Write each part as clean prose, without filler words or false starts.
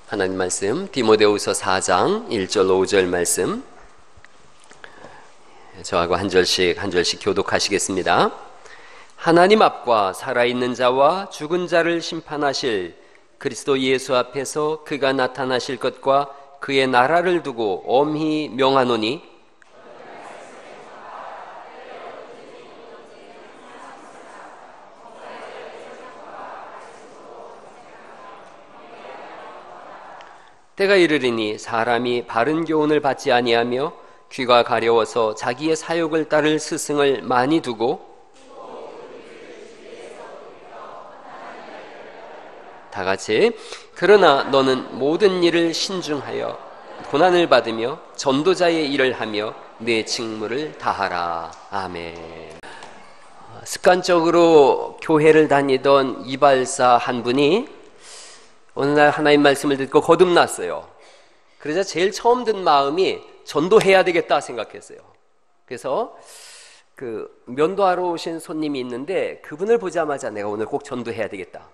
하나님 말씀 디모데후서 4장 1절 5절 말씀, 저하고 한 절씩 교독하시겠습니다. 하나님 앞과 살아있는 자와 죽은 자를 심판하실 그리스도 예수 앞에서 그가 나타나실 것과 그의 나라를 두고 엄히 명하노니, 때가 이르리니 사람이 바른 교훈을 받지 아니하며 귀가 가려워서 자기의 사욕을 따를 스승을 많이 두고, 다 같이, 그러나 너는 모든 일을 신중하여 고난을 받으며 전도자의 일을 하며 내 직무를 다하라. 아멘. 습관적으로 교회를 다니던 이발사 한 분이 어느 날 하나님 말씀을 듣고 거듭났어요. 그러자 제일 처음 든 마음이 전도해야 되겠다 생각했어요. 그래서 그 면도하러 오신 손님이 있는데 그분을 보자마자 내가 오늘 꼭 전도해야 되겠다.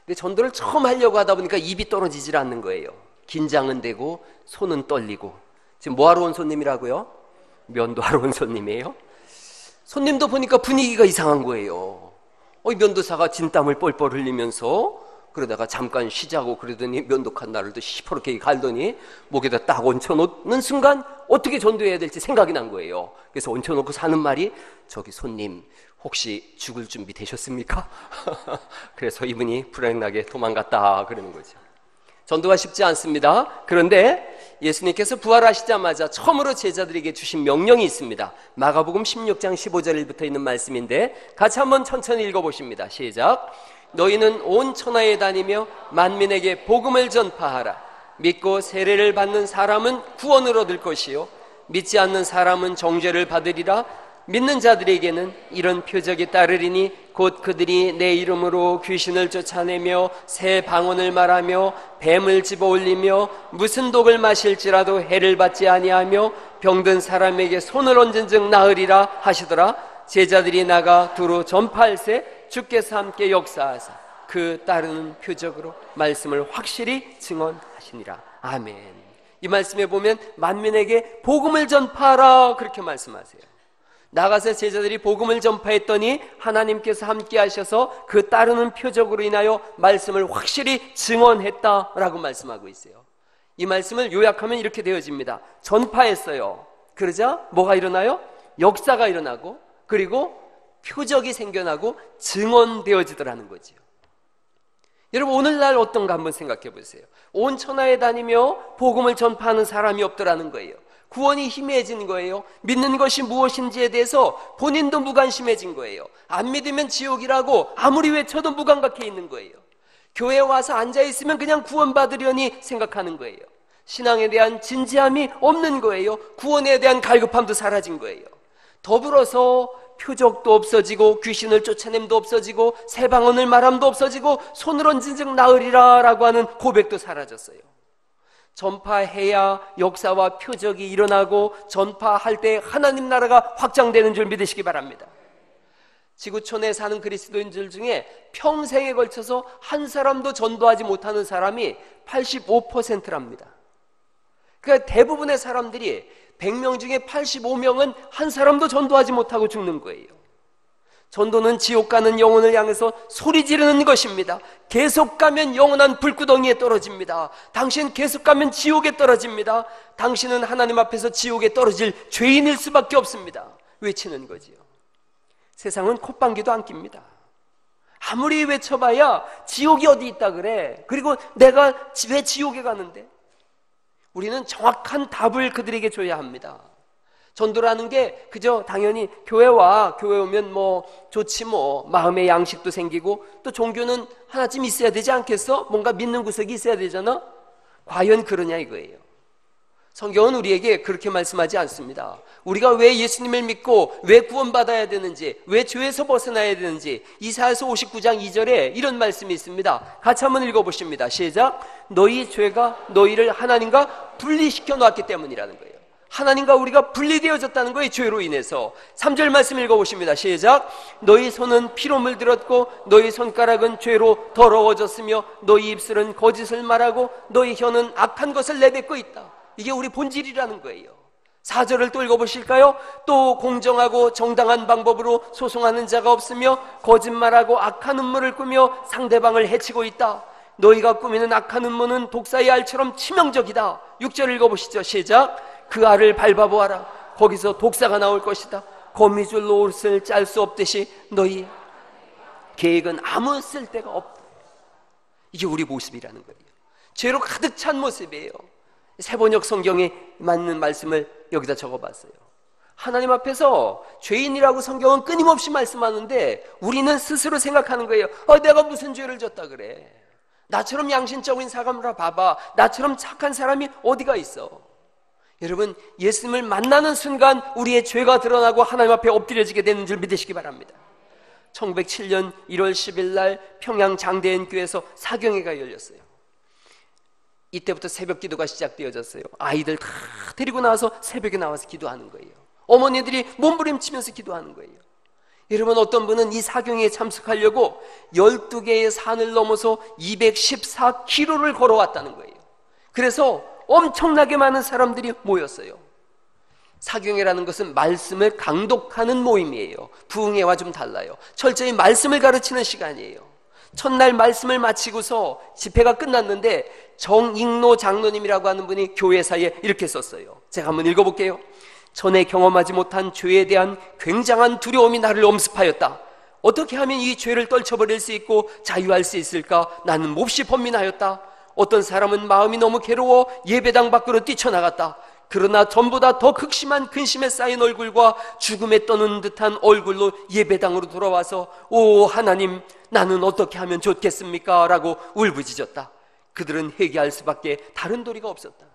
근데 전도를 처음 하려고 하다 보니까 입이 떨어지질 않는 거예요. 긴장은 되고 손은 떨리고. 지금 뭐하러 온 손님이라고요? 면도하러 온 손님이에요. 손님도 보니까 분위기가 이상한 거예요. 이 면도사가 진땀을 뻘뻘 흘리면서 그러다가 잠깐 쉬자고 그러더니 면도 칸날을 또 시퍼렇게 갈더니 목에다 딱 얹혀놓는 순간 어떻게 전도해야 될지 생각이 난 거예요. 그래서 얹혀놓고 사는 말이, 저기 손님 혹시 죽을 준비 되셨습니까? 그래서 이분이 불행하게 도망갔다 그러는 거죠. 전도가 쉽지 않습니다. 그런데 예수님께서 부활하시자마자 처음으로 제자들에게 주신 명령이 있습니다. 마가복음 16장 15절부터 있는 말씀인데 같이 한번 천천히 읽어보십니다. 시작. 너희는 온 천하에 다니며 만민에게 복음을 전파하라. 믿고 세례를 받는 사람은 구원을 얻을 것이요 믿지 않는 사람은 정죄를 받으리라. 믿는 자들에게는 이런 표적이 따르리니 곧 그들이 내 이름으로 귀신을 쫓아내며 새 방언을 말하며 뱀을 집어올리며 무슨 독을 마실지라도 해를 받지 아니하며 병든 사람에게 손을 얹은 즉 나으리라 하시더라. 제자들이 나가 두루 전파할세 주께서 함께 역사하사 그 따르는 표적으로 말씀을 확실히 증언하시니라. 아멘. 이 말씀에 보면 만민에게 복음을 전파하라 그렇게 말씀하세요. 나가서 제자들이 복음을 전파했더니 하나님께서 함께 하셔서 그 따르는 표적으로 인하여 말씀을 확실히 증언했다라고 말씀하고 있어요. 이 말씀을 요약하면 이렇게 되어집니다. 전파했어요. 그러자 뭐가 일어나요? 역사가 일어나고, 그리고 표적이 생겨나고 증언되어지더라는 거죠. 여러분, 오늘날 어떤가 한번 생각해 보세요. 온 천하에 다니며 복음을 전파하는 사람이 없더라는 거예요. 구원이 희미해진 거예요. 믿는 것이 무엇인지에 대해서 본인도 무관심해진 거예요. 안 믿으면 지옥이라고 아무리 외쳐도 무감각해 있는 거예요. 교회에 와서 앉아있으면 그냥 구원받으려니 생각하는 거예요. 신앙에 대한 진지함이 없는 거예요. 구원에 대한 갈급함도 사라진 거예요. 더불어서 표적도 없어지고 귀신을 쫓아냄도 없어지고 새 방언을 말함도 없어지고 손을 얹은 즉 나으리라 라고 하는 고백도 사라졌어요. 전파해야 역사와 표적이 일어나고 전파할 때 하나님 나라가 확장되는 줄 믿으시기 바랍니다. 지구촌에 사는 그리스도인들 중에 평생에 걸쳐서 한 사람도 전도하지 못하는 사람이 85%랍니다. 그러니까 대부분의 사람들이 100명 중에 85명은 한 사람도 전도하지 못하고 죽는 거예요. 전도는 지옥 가는 영혼을 향해서 소리 지르는 것입니다. 계속 가면 영원한 불구덩이에 떨어집니다. 당신 계속 가면 지옥에 떨어집니다. 당신은 하나님 앞에서 지옥에 떨어질 죄인일 수밖에 없습니다. 외치는 거지요. 세상은 콧방귀도 안 낍니다. 아무리 외쳐봐야 지옥이 어디 있다 그래. 그리고 내가 왜 지옥에 가는데? 우리는 정확한 답을 그들에게 줘야 합니다. 전도라는 게 그저 당연히 교회 오면 뭐 좋지 뭐 마음의 양식도 생기고 또 종교는 하나쯤 있어야 되지 않겠어? 뭔가 믿는 구석이 있어야 되잖아? 과연 그러냐 이거예요. 성경은 우리에게 그렇게 말씀하지 않습니다. 우리가 왜 예수님을 믿고 왜 구원받아야 되는지, 왜 죄에서 벗어나야 되는지 이사야서 59장 2절에 이런 말씀이 있습니다. 같이 한번 읽어보십니다. 시작. 너희 죄가 너희를 하나님과 분리시켜 놓았기 때문이라는 거예요. 하나님과 우리가 분리되어졌다는 거예요. 죄로 인해서. 3절 말씀 읽어보십니다. 시작. 너희 손은 피로 물들었고 너희 손가락은 죄로 더러워졌으며 너희 입술은 거짓을 말하고 너희 혀는 악한 것을 내뱉고 있다. 이게 우리 본질이라는 거예요. 4절을 또 읽어보실까요? 또 공정하고 정당한 방법으로 소송하는 자가 없으며 거짓말하고 악한 음모를 꾸며 상대방을 해치고 있다. 너희가 꾸미는 악한 음모는 독사의 알처럼 치명적이다. 6절 읽어보시죠. 시작. 그 알을 밟아보아라. 거기서 독사가 나올 것이다. 거미줄로 옷을 짤 수 없듯이 너희 계획은 아무 쓸데가 없다. 이게 우리 모습이라는 거예요. 죄로 가득 찬 모습이에요. 세번역 성경에 맞는 말씀을 여기다 적어봤어요. 하나님 앞에서 죄인이라고 성경은 끊임없이 말씀하는데 우리는 스스로 생각하는 거예요. 내가 무슨 죄를 졌다 그래. 나처럼 양심적인 사람을 봐봐. 나처럼 착한 사람이 어디가 있어. 여러분, 예수님을 만나는 순간 우리의 죄가 드러나고 하나님 앞에 엎드려지게 되는 줄 믿으시기 바랍니다. 1907년 1월 10일 날 평양 장대인교회에서 사경회가 열렸어요. 이때부터 새벽 기도가 시작되어졌어요. 아이들 다 데리고 나와서 새벽에 나와서 기도하는 거예요. 어머니들이 몸부림치면서 기도하는 거예요. 여러분, 어떤 분은 이 사경회에 참석하려고 12개의 산을 넘어서 214km를 걸어왔다는 거예요. 그래서 엄청나게 많은 사람들이 모였어요. 사경회라는 것은 말씀을 강독하는 모임이에요. 부흥회와 좀 달라요. 철저히 말씀을 가르치는 시간이에요. 첫날 말씀을 마치고서 집회가 끝났는데 정익로 장로님이라고 하는 분이 교회사에 이렇게 썼어요. 제가 한번 읽어볼게요. 전에 경험하지 못한 죄에 대한 굉장한 두려움이 나를 엄습하였다. 어떻게 하면 이 죄를 떨쳐버릴 수 있고 자유할 수 있을까? 나는 몹시 번민하였다. 어떤 사람은 마음이 너무 괴로워 예배당 밖으로 뛰쳐나갔다. 그러나 전보다 더 극심한 근심에 쌓인 얼굴과 죽음에 떠는 듯한 얼굴로 예배당으로 돌아와서 오 하나님, 나는 어떻게 하면 좋겠습니까? 라고 울부짖었다. 그들은 회개할 수밖에 다른 도리가 없었다.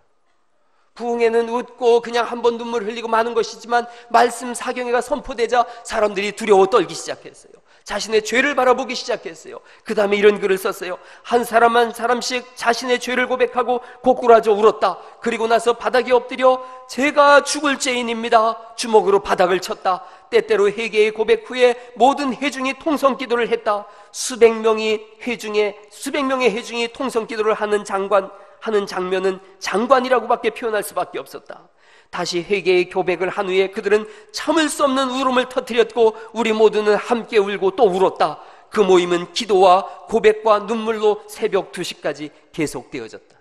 부흥회는 웃고 그냥 한번 눈물 흘리고 마는 것이지만 말씀 사경회가 선포되자 사람들이 두려워 떨기 시작했어요. 자신의 죄를 바라보기 시작했어요. 그 다음에 이런 글을 썼어요. 한 사람 한 사람씩 자신의 죄를 고백하고 고꾸라져 울었다. 그리고 나서 바닥에 엎드려 제가 죽을 죄인입니다. 주먹으로 바닥을 쳤다. 때때로 회개의 고백 후에 모든 회중이 통성기도를 했다. 수백 명의 회중이 통성기도를 하는 장면은 장관이라고밖에 표현할 수밖에 없었다. 다시 회개의 고백을 한 후에 그들은 참을 수 없는 울음을 터뜨렸고 우리 모두는 함께 울고 또 울었다. 그 모임은 기도와 고백과 눈물로 새벽 2시까지 계속되어졌다.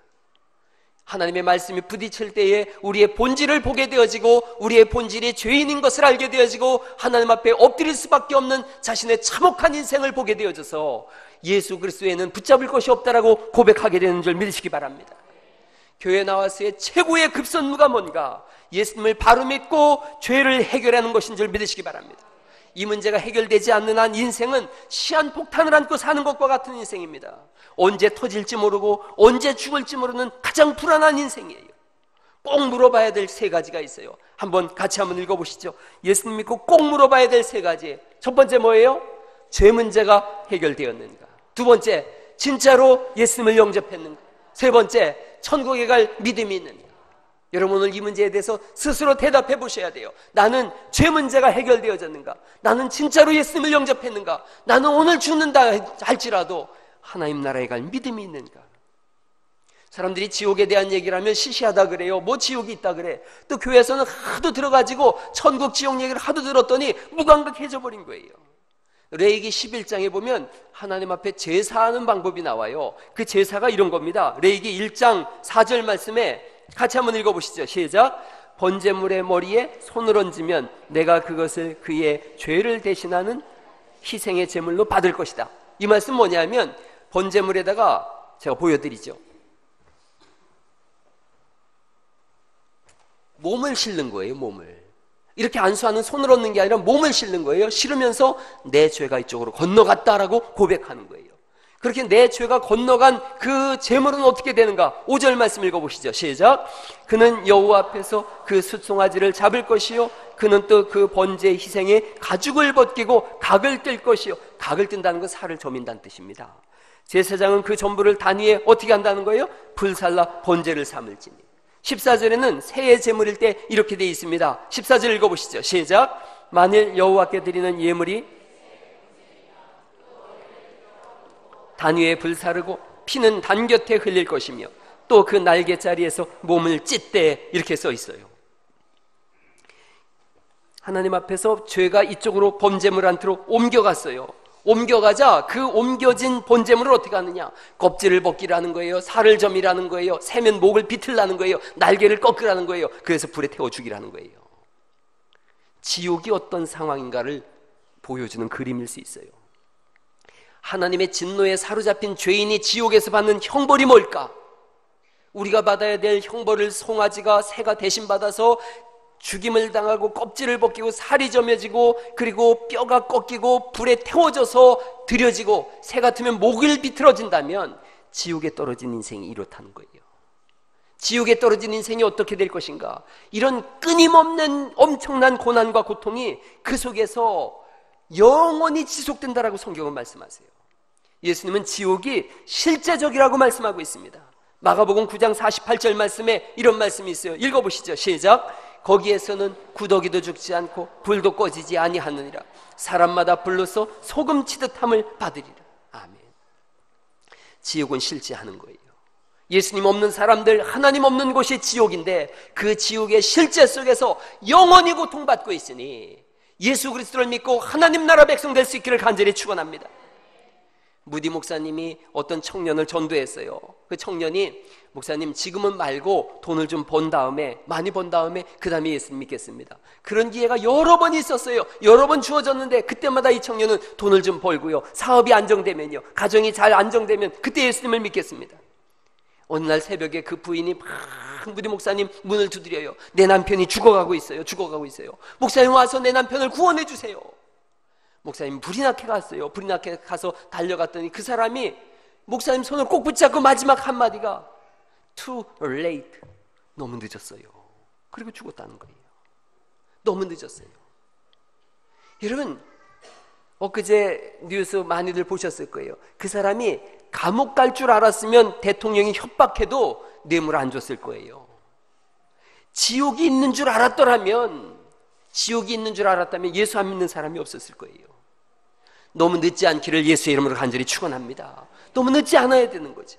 하나님의 말씀이 부딪힐 때에 우리의 본질을 보게 되어지고 우리의 본질이 죄인인 것을 알게 되어지고 하나님 앞에 엎드릴 수밖에 없는 자신의 참혹한 인생을 보게 되어져서 예수 그리스도에는 붙잡을 것이 없다라고 고백하게 되는 줄 믿으시기 바랍니다. 교회 나와서의 최고의 급선무가 뭔가? 예수님을 바로 믿고 죄를 해결하는 것인 줄 믿으시기 바랍니다. 이 문제가 해결되지 않는 한 인생은 시한폭탄을 안고 사는 것과 같은 인생입니다. 언제 터질지 모르고 언제 죽을지 모르는 가장 불안한 인생이에요. 꼭 물어봐야 될 3가지가 있어요. 같이 한번 읽어보시죠. 예수님 믿고 꼭 물어봐야 될 3가지. 첫 번째 뭐예요? 죄 문제가 해결되었는가? 두 번째, 진짜로 예수님을 영접했는가? 세 번째, 천국에 갈 믿음이 있는가? 여러분, 오늘 이 문제에 대해서 스스로 대답해 보셔야 돼요. 나는 죄 문제가 해결되어졌는가? 나는 진짜로 예수님을 영접했는가? 나는 오늘 죽는다 할지라도 하나님 나라에 갈 믿음이 있는가? 사람들이 지옥에 대한 얘기를 하면 시시하다 그래요. 뭐 지옥이 있다 그래. 또 교회에서는 하도 들어가지고 천국 지옥 얘기를 하도 들었더니 무감각해져 버린 거예요. 레위기 11장에 보면 하나님 앞에 제사하는 방법이 나와요. 그 제사가 이런 겁니다. 레위기 1장 4절 말씀에 같이 한번 읽어보시죠. 시작. 번제물의 머리에 손을 얹으면 내가 그것을 그의 죄를 대신하는 희생의 제물로 받을 것이다. 이 말씀 뭐냐면 번제물에다가 제가 보여드리죠. 몸을 실는 거예요. 몸을 이렇게 안수하는 손을 얹는 게 아니라 몸을 실는 거예요. 실으면서 내 죄가 이쪽으로 건너갔다라고 고백하는 거예요. 그렇게 내 죄가 건너간 그 제물은 어떻게 되는가? 5절 말씀 읽어보시죠. 시작. 그는 여호와 앞에서 그 숫송아지를 잡을 것이요 그는 또 그 번제 희생에 가죽을 벗기고 각을 뜰 것이요. 각을 뜬다는 건 살을 저민다는 뜻입니다. 제사장은 그 전부를 단 위에 어떻게 한다는 거예요? 불살라 번제를 삼을지니. 14절에는 새해 제물일 때 이렇게 되어 있습니다. 14절 읽어보시죠. 시작. 만일 여호와께 드리는 예물이 단 위에 불사르고 피는 단 곁에 흘릴 것이며 또 그 날개자리에서 몸을 찢되, 이렇게 써 있어요. 하나님 앞에서 죄가 이쪽으로 번제물 안으로 옮겨갔어요. 옮겨가자 그 옮겨진 번제물을 어떻게 하느냐? 껍질을 벗기라는 거예요. 살을 점이라는 거예요. 새면 목을 비틀라는 거예요. 날개를 꺾으라는 거예요. 그래서 불에 태워 죽이라는 거예요. 지옥이 어떤 상황인가를 보여주는 그림일 수 있어요. 하나님의 진노에 사로잡힌 죄인이 지옥에서 받는 형벌이 뭘까? 우리가 받아야 될 형벌을 송아지가 새가 대신 받아서 죽임을 당하고 껍질을 벗기고 살이 점여지고 그리고 뼈가 꺾이고 불에 태워져서 드려지고 새 같으면 목을 비틀어진다면 지옥에 떨어진 인생이 이렇다는 거예요. 지옥에 떨어진 인생이 어떻게 될 것인가? 이런 끊임없는 엄청난 고난과 고통이 그 속에서 영원히 지속된다라고 성경은 말씀하세요. 예수님은 지옥이 실제적이라고 말씀하고 있습니다. 마가복음 9장 48절 말씀에 이런 말씀이 있어요. 읽어보시죠. 시작. 거기에서는 구더기도 죽지 않고 불도 꺼지지 아니하느니라. 사람마다 불로서 소금 치듯함을 받으리라. 아멘. 지옥은 실제하는 거예요. 예수님 없는 사람들, 하나님 없는 곳이 지옥인데 그 지옥의 실제 속에서 영원히 고통받고 있으니 예수 그리스도를 믿고 하나님 나라 백성 될 수 있기를 간절히 축원합니다. 무디 목사님이 어떤 청년을 전도했어요. 그 청년이 목사님 지금은 말고 돈을 좀 번 다음에 많이 번 다음에 그 다음에 예수님 믿겠습니다. 그런 기회가 여러 번 있었어요. 여러 번 주어졌는데 그때마다 이 청년은 돈을 좀 벌고요, 사업이 안정되면요, 가정이 잘 안정되면 그때 예수님을 믿겠습니다. 어느 날 새벽에 그 부인이 막 무디 목사님 문을 두드려요. 내 남편이 죽어가고 있어요. 목사님 와서 내 남편을 구원해 주세요. 목사님 불이 나게 갔어요. 불이 나게 가서 달려갔더니 그 사람이 목사님 손을 꼭 붙잡고 마지막 한마디가 Too late. 너무 늦었어요. 그리고 죽었다는 거예요. 너무 늦었어요. 여러분, 엊그제 뉴스 많이들 보셨을 거예요. 그 사람이 감옥 갈 줄 알았으면 대통령이 협박해도 뇌물 안 줬을 거예요. 지옥이 있는 줄 알았다면 예수 안 믿는 사람이 없었을 거예요. 너무 늦지 않기를 예수의 이름으로 간절히 축원합니다. 너무 늦지 않아야 되는 거죠.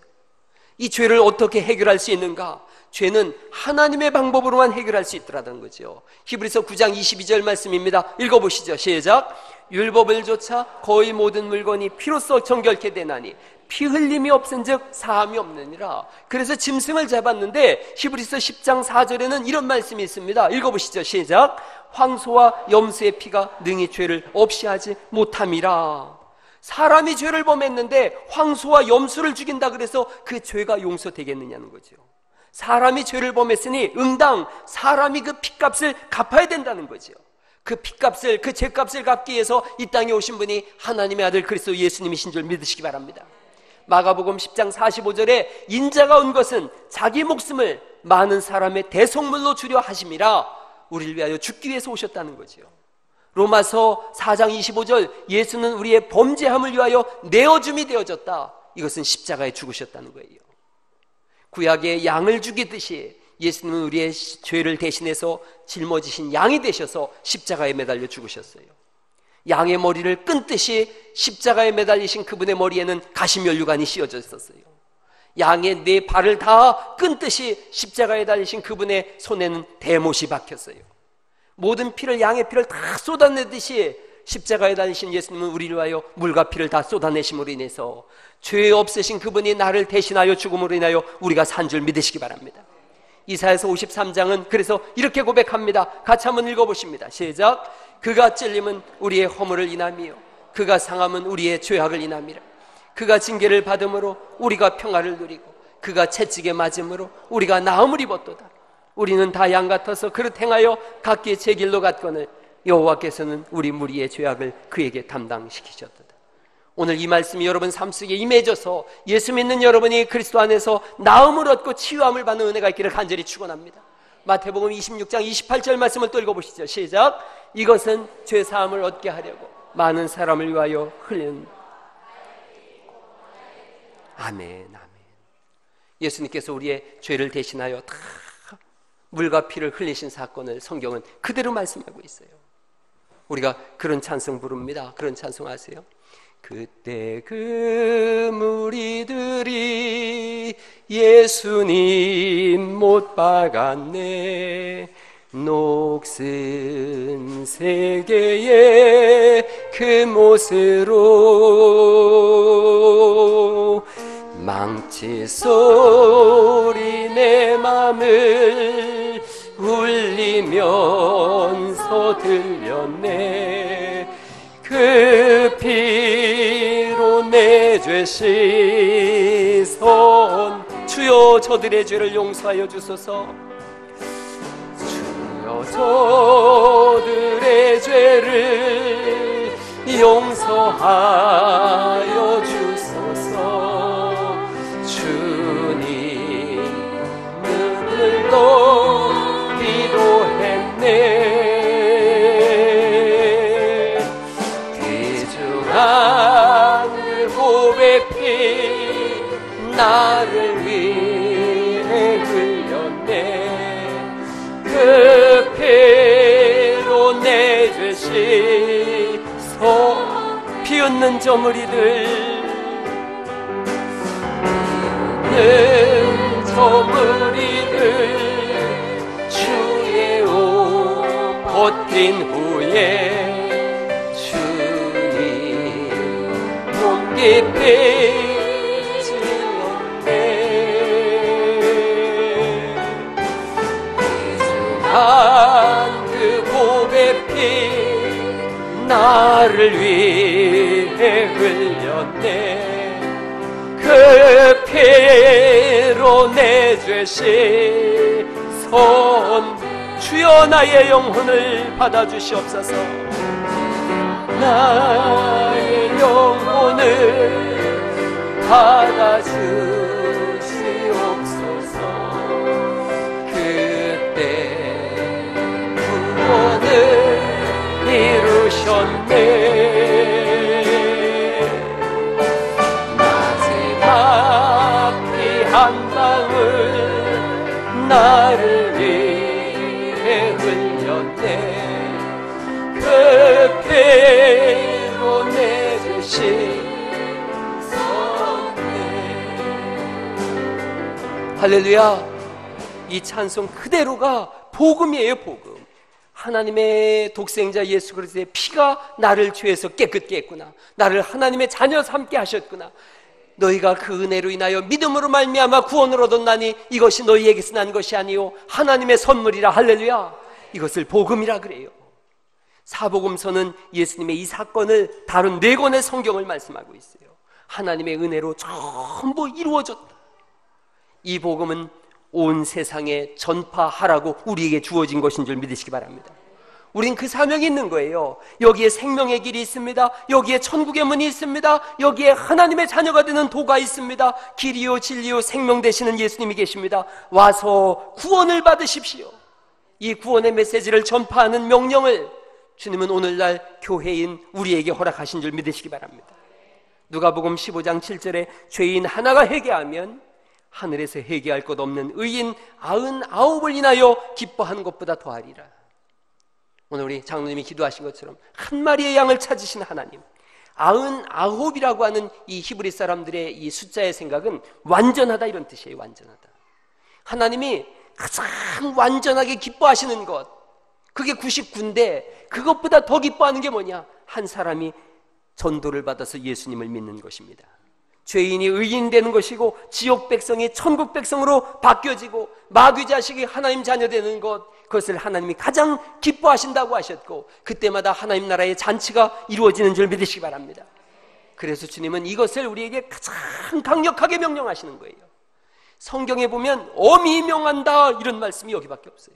이 죄를 어떻게 해결할 수 있는가? 죄는 하나님의 방법으로만 해결할 수 있더라는 거죠. 히브리서 9장 22절 말씀입니다. 읽어보시죠. 시작. 율법을 조차 거의 모든 물건이 피로써 정결케 되나니 피 흘림이 없은즉 사함이 없느니라. 그래서 짐승을 잡았는데 히브리서 10장 4절에는 이런 말씀이 있습니다. 읽어보시죠. 시작. 황소와 염소의 피가 능히 죄를 없이 하지 못함이라. 사람이 죄를 범했는데 황소와 염소를 죽인다 그래서 그 죄가 용서되겠느냐는 거죠. 사람이 죄를 범했으니 응당 사람이 그 핏값을 갚아야 된다는 거죠. 그 핏값을, 그 죄값을 갚기 위해서 이 땅에 오신 분이 하나님의 아들 그리스도 예수님이신 줄 믿으시기 바랍니다. 마가복음 10장 45절에 인자가 온 것은 자기 목숨을 많은 사람의 대속물로 주려 하심이라. 우리를 위하여 죽기 위해서 오셨다는 거죠. 로마서 4장 25절 예수는 우리의 범죄함을 위하여 내어줌이 되어졌다. 이것은 십자가에 죽으셨다는 거예요. 구약의 양을 죽이듯이 예수님은 우리의 죄를 대신해서 짊어지신 양이 되셔서 십자가에 매달려 죽으셨어요. 양의 머리를 끊듯이 십자가에 매달리신 그분의 머리에는 가시면류관이 씌워져 있었어요. 양의 네 발을 다 끊듯이 십자가에 달리신 그분의 손에는 대못이 박혔어요. 모든 피를, 양의 피를 다 쏟아내듯이 십자가에 달리신 예수님은 우리를 위하여 물과 피를 다 쏟아내심으로 인해서 죄 없으신 그분이 나를 대신하여 죽음으로 인하여 우리가 산 줄 믿으시기 바랍니다. 이사야서 53장은 그래서 이렇게 고백합니다. 같이 한번 읽어보십니다. 시작. 그가 찔림은 우리의 허물을 인함이요 그가 상함은 우리의 죄악을 인함이라. 그가 징계를 받음으로 우리가 평화를 누리고 그가 채찍에 맞음으로 우리가 나음을 입었도다. 우리는 다 양 같아서 그릇 행하여 각기 제 길로 갔거늘 여호와께서는 우리 무리의 죄악을 그에게 담당시키셨도다. 오늘 이 말씀이 여러분 삶 속에 임해져서 예수 믿는 여러분이 그리스도 안에서 나음을 얻고 치유함을 받는 은혜가 있기를 간절히 축원합니다. 마태복음 26장 28절 말씀을 또 읽어보시죠. 시작. 이것은 죄사함을 얻게 하려고 많은 사람을 위하여 흘린. 아멘, 아멘. 예수님께서 우리의 죄를 대신하여 다 물과 피를 흘리신 사건을 성경은 그대로 말씀하고 있어요. 우리가 그런 찬송 부릅니다. 그런 찬송 아세요? 그때 그 무리들이 예수님 못 박았네. 녹슨 세계의 그 못으로 망치 소리 내 맘을 울리면서 들렸네. 그 피로 내 죄 씻은 주여 저들의 죄를 용서하여 주소서. 주여 저들의 죄를 용서하여 주소서. 주님을 돕기로 했네. 귀중한 그 고백이 나를 위해 흘렸네. 그 피로 내 죄 씻어. 피웃는 저 무리들, 저 무리들 주의 옷 벗긴 후에 주님 몸 깊이 찔렀네. 귀중한 그 고백이 나를 위해 흘렸네. 그 피로 내 죄 씻은 주여 나의 영혼을 받아주시옵소서. 나의 영혼을 받아주시옵소서. 그때 구원을 이루셨네. 한 방울 나를 위해 흘렸네. 그 피로 내 죄 씻었네. 할렐루야. 이 찬송 그대로가 복음이에요. 복음. 하나님의 독생자 예수 그리스도의 피가 나를 죄에서 깨끗게 했구나. 나를 하나님의 자녀 삼게 하셨구나. 너희가 그 은혜로 인하여 믿음으로 말미암아 구원을 얻었나니 이것이 너희에게서 난 것이 아니요 하나님의 선물이라. 할렐루야. 이것을 복음이라 그래요. 사복음서는 예수님의 이 사건을 다룬 4권의 성경을 말씀하고 있어요. 하나님의 은혜로 전부 이루어졌다. 이 복음은 온 세상에 전파하라고 우리에게 주어진 것인 줄 믿으시기 바랍니다. 우린 그 사명이 있는 거예요. 여기에 생명의 길이 있습니다. 여기에 천국의 문이 있습니다. 여기에 하나님의 자녀가 되는 도가 있습니다. 길이요 진리요 생명 되시는 예수님이 계십니다. 와서 구원을 받으십시오. 이 구원의 메시지를 전파하는 명령을 주님은 오늘날 교회인 우리에게 허락하신 줄 믿으시기 바랍니다. 누가복음 15장 7절에 죄인 하나가 회개하면 하늘에서 회개할 것 없는 의인 99을 인하여 기뻐하는 것보다 더하리라. 오늘 우리 장로님이 기도하신 것처럼 한 마리의 양을 찾으신 하나님, 99이라고 하는 이 히브리 사람들의 이 숫자의 생각은 완전하다 이런 뜻이에요. 완전하다. 하나님이 가장 완전하게 기뻐하시는 것, 그게 99인데 그것보다 더 기뻐하는 게 뭐냐? 한 사람이 전도를 받아서 예수님을 믿는 것입니다. 죄인이 의인 되는 것이고 지옥 백성이 천국 백성으로 바뀌어지고 마귀 자식이 하나님 자녀 되는 것, 그것을 하나님이 가장 기뻐하신다고 하셨고 그때마다 하나님 나라의 잔치가 이루어지는 줄 믿으시기 바랍니다. 그래서 주님은 이것을 우리에게 가장 강력하게 명령하시는 거예요. 성경에 보면 엄히 명한다 이런 말씀이 여기밖에 없어요.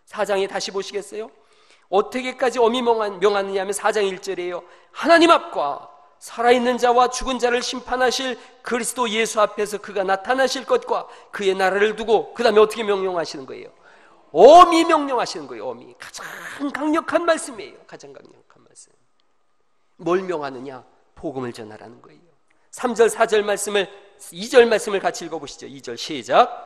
4장에 다시 보시겠어요? 어떻게까지 엄히 명하느냐 하면 4장 1절이에요. 하나님 앞과 살아있는 자와 죽은 자를 심판하실 그리스도 예수 앞에서 그가 나타나실 것과 그의 나라를 두고, 그 다음에 어떻게 명령하시는 거예요? 엄히 명령하시는 거예요. 엄히. 가장 강력한 말씀이에요. 가장 강력한 말씀. 뭘 명하느냐? 복음을 전하라는 거예요. 3절 4절 말씀을, 2절 말씀을 같이 읽어보시죠. 2절 시작.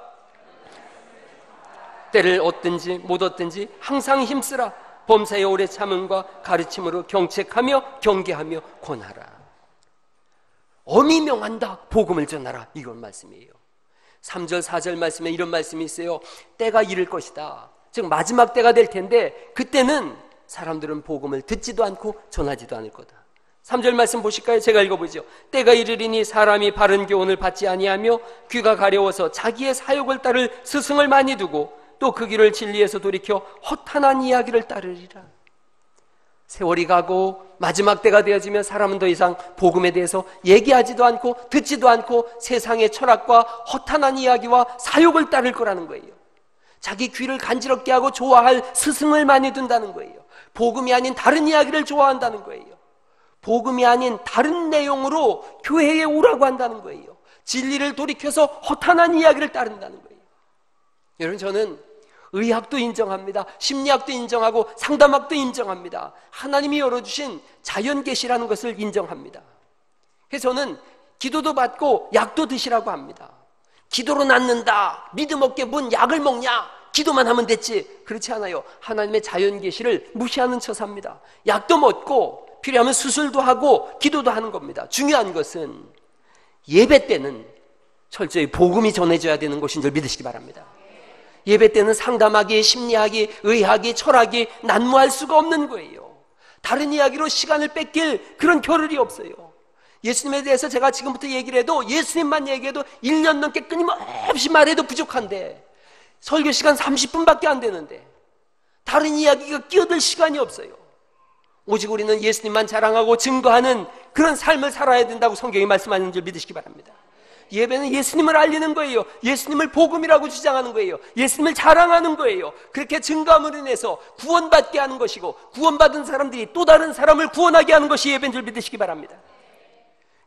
때를 얻든지 못 얻든지 항상 힘쓰라. 범사에 오래 참음과 가르침으로 경책하며 경계하며 권하라. 엄히 명한다. 복음을 전하라. 이건 말씀이에요. 3절 4절 말씀에 이런 말씀이 있어요. 때가 이를 것이다. 즉 마지막 때가 될 텐데 그때는 사람들은 복음을 듣지도 않고 전하지도 않을 거다. 3절 말씀 보실까요? 제가 읽어보죠. 때가 이르리니 사람이 바른 교훈을 받지 아니하며 귀가 가려워서 자기의 사욕을 따를 스승을 많이 두고 또 그 길을 진리에서 돌이켜 허탄한 이야기를 따르리라. 세월이 가고 마지막 때가 되어지면 사람은 더 이상 복음에 대해서 얘기하지도 않고 듣지도 않고 세상의 철학과 허탄한 이야기와 사욕을 따를 거라는 거예요. 자기 귀를 간지럽게 하고 좋아할 스승을 많이 둔다는 거예요. 복음이 아닌 다른 이야기를 좋아한다는 거예요. 복음이 아닌 다른 내용으로 교회에 오라고 한다는 거예요. 진리를 돌이켜서 허탄한 이야기를 따른다는 거예요. 여러분, 저는 의학도 인정합니다. 심리학도 인정하고 상담학도 인정합니다. 하나님이 열어주신 자연계시라는 것을 인정합니다. 그래서 저는 기도도 받고 약도 드시라고 합니다. 기도로 낫는다. 믿음 없게 뭔 약을 먹냐? 기도만 하면 됐지. 그렇지 않아요. 하나님의 자연계시를 무시하는 처사입니다. 약도 먹고 필요하면 수술도 하고 기도도 하는 겁니다. 중요한 것은 예배 때는 철저히 복음이 전해져야 되는 것인 줄 믿으시기 바랍니다. 예배 때는 상담하기, 심리하기, 의학이, 철학이 난무할 수가 없는 거예요. 다른 이야기로 시간을 뺏길 그런 겨를이 없어요. 예수님에 대해서 제가 지금부터 얘기를 해도 예수님만 얘기해도 1년 넘게 끊임없이 말해도 부족한데 설교 시간 30분밖에 안 되는데 다른 이야기가 끼어들 시간이 없어요. 오직 우리는 예수님만 자랑하고 증거하는 그런 삶을 살아야 된다고 성경이 말씀하는 줄 믿으시기 바랍니다. 예배는 예수님을 알리는 거예요. 예수님을 복음이라고 주장하는 거예요. 예수님을 자랑하는 거예요. 그렇게 증거함으로 인해서 구원받게 하는 것이고 구원받은 사람들이 또 다른 사람을 구원하게 하는 것이 예배인 줄 믿으시기 바랍니다.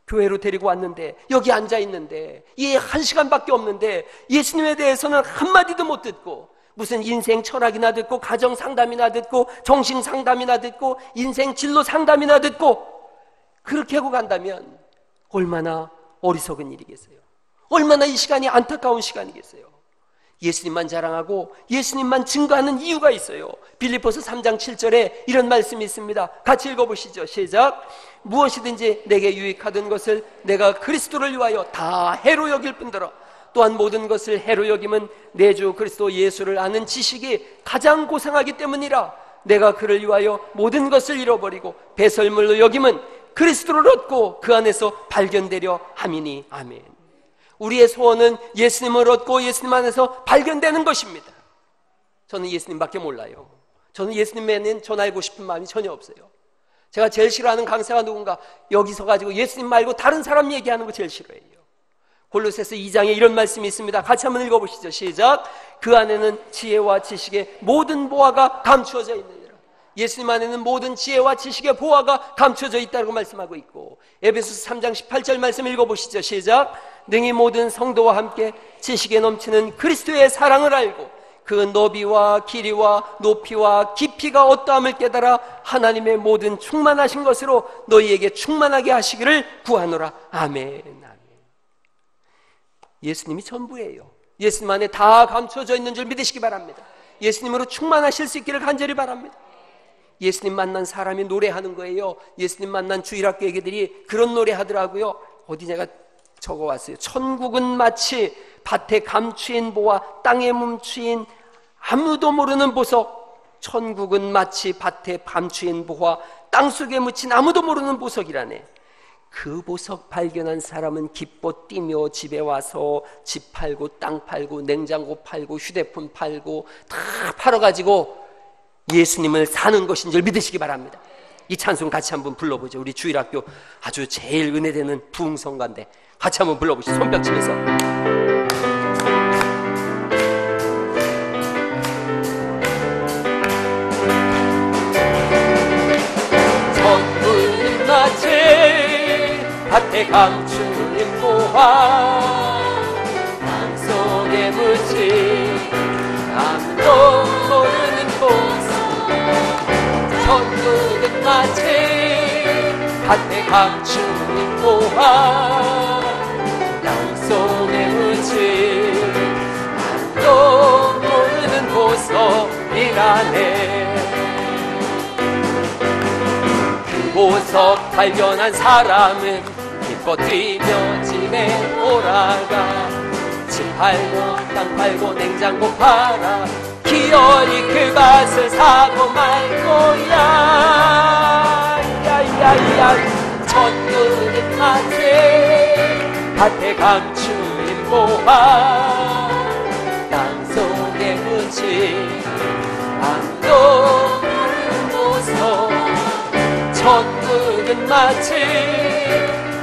교회로 데리고 왔는데 여기 앉아있는데 이 1시간밖에 없는데 예수님에 대해서는 한마디도 못 듣고 무슨 인생 철학이나 듣고 가정 상담이나 듣고 정신 상담이나 듣고 인생 진로 상담이나 듣고 그렇게 하고 간다면 얼마나 어리석은 일이겠어요. 얼마나 이 시간이 안타까운 시간이겠어요. 예수님만 자랑하고 예수님만 증거하는 이유가 있어요. 빌립보서 3장 7절에 이런 말씀이 있습니다. 같이 읽어보시죠. 시작. 무엇이든지 내게 유익하던 것을 내가 그리스도를 위하여 다 해로 여길 뿐더러 또한 모든 것을 해로 여김은 내 주 그리스도 예수를 아는 지식이 가장 고상하기 때문이라. 내가 그를 위하여 모든 것을 잃어버리고 배설물로 여김은 그리스도를 얻고 그 안에서 발견되려 함이니. 아멘. 우리의 소원은 예수님을 얻고 예수님 안에서 발견되는 것입니다. 저는 예수님밖에 몰라요. 저는 예수님에는 전 알고 싶은 마음이 전혀 없어요. 제가 제일 싫어하는 강사가 누군가 여기서 가지고 예수님 말고 다른 사람 얘기하는 거 제일 싫어해요. 골로새서 2장에 이런 말씀이 있습니다. 같이 한번 읽어보시죠. 시작. 그 안에는 지혜와 지식의 모든 보화가 감추어져 있느니라. 예수님 안에는 모든 지혜와 지식의 보화가 감춰져 있다고 말씀하고 있고, 에베소서 3장 18절 말씀 읽어보시죠. 시작. 능히 모든 성도와 함께 지식에 넘치는 그리스도의 사랑을 알고 그 너비와 길이와 높이와 깊이가 어떠함을 깨달아 하나님의 모든 충만하신 것으로 너희에게 충만하게 하시기를 구하노라. 아멘. 아멘. 예수님이 전부예요. 예수님 안에 다 감춰져 있는 줄 믿으시기 바랍니다. 예수님으로 충만하실 수 있기를 간절히 바랍니다. 예수님 만난 사람이 노래하는 거예요. 예수님 만난 주일학교 애기들이 그런 노래 하더라고요. 어디 제가 적어왔어요. 천국은 마치 밭에 감추인 보화 땅에 뭉치인 아무도 모르는 보석. 천국은 마치 밭에 감추인 보화 땅속에 묻힌 아무도 모르는 보석이라네. 그 보석 발견한 사람은 기뻐 뛰며 집에 와서 집 팔고 땅 팔고 냉장고 팔고 휴대폰 팔고 다 팔아가지고 예수님을 사는 것인 줄 믿으시기 바랍니다. 이 찬송 같이 한번 불러보죠. 우리 주일학교 아주 제일 은혜되는 부흥성가인데 같이 한번 불러보시죠. 손뼉 치면서. 천국은 마치 밭에 감추인 보화 땅속에 묻힌 아무도 모르는 보석. 천국은 마치 밭에 감추인 보화 땅속에 묻힌 아무도 모르는 보석. 안에 그 보석 발견한 사람은 기뻐 뛰며 집에 돌아가 집 팔고 땅 팔고 냉장고 팔아 기어이 그 밭을 사고 말 거야. 야야야 전도는 밭에 밭에 감추인 보화 땅속에 묻힌 아무도 모르는 보석 전도는 마치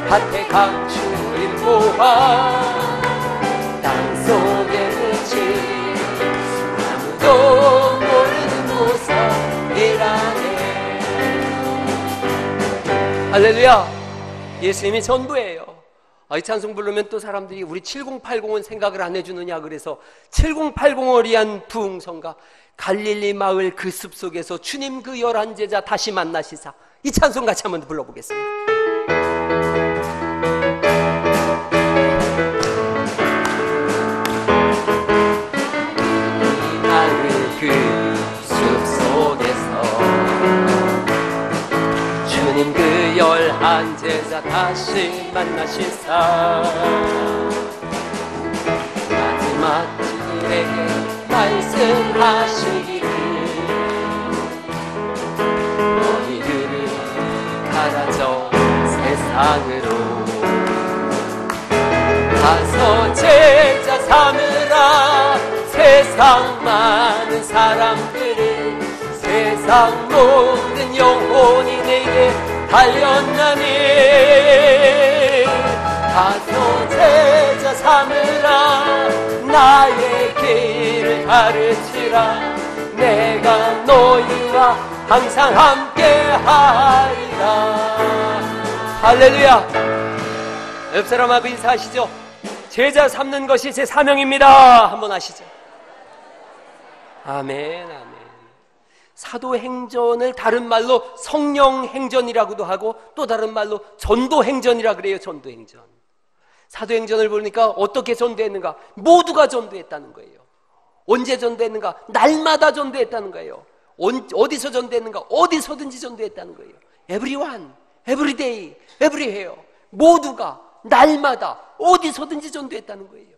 밭에 감추인 보화 땅속에 묻힌 아무도 모르는 보석이라네. 할렐루야. 예수님이 전부예요. 이 찬송 부르면 또 사람들이 우리 7080은 생각을 안 해주느냐 그래서 7080을 위한 부흥성가 갈릴리 마을 그 숲속에서 주님 그 11제자 다시 만나시사 이 찬송 같이 한번 불러보겠습니다. 이 마을 그 숲속에서 주님 그 11제자 다시 만나시사 마지막 주님에게 말씀하시기를 너희들은 가라져 세상으로 가서 제자 삼으라. 세상 많은 사람들은 세상 모든 영혼이 내게 달렸나니 가서 제자 삼으라. 나의 길을 가르치라. 내가 너희와 항상 함께하리라. 할렐루야. 옆 사람하고 인사하시죠. 제자 삼는 것이 제 사명입니다. 한번 하시죠. 아멘 아멘. 사도행전을 다른 말로 성령행전이라고도 하고 또 다른 말로 전도행전이라 그래요. 전도행전. 사도행전을 보니까 어떻게 전도했는가? 모두가 전도했다는 거예요. 언제 전도했는가? 날마다 전도했다는 거예요. 어디서 전도했는가? 어디서든지 전도했다는 거예요. Everyone, everyday, everywhere. 모두가 날마다 어디서든지 전도했다는 거예요.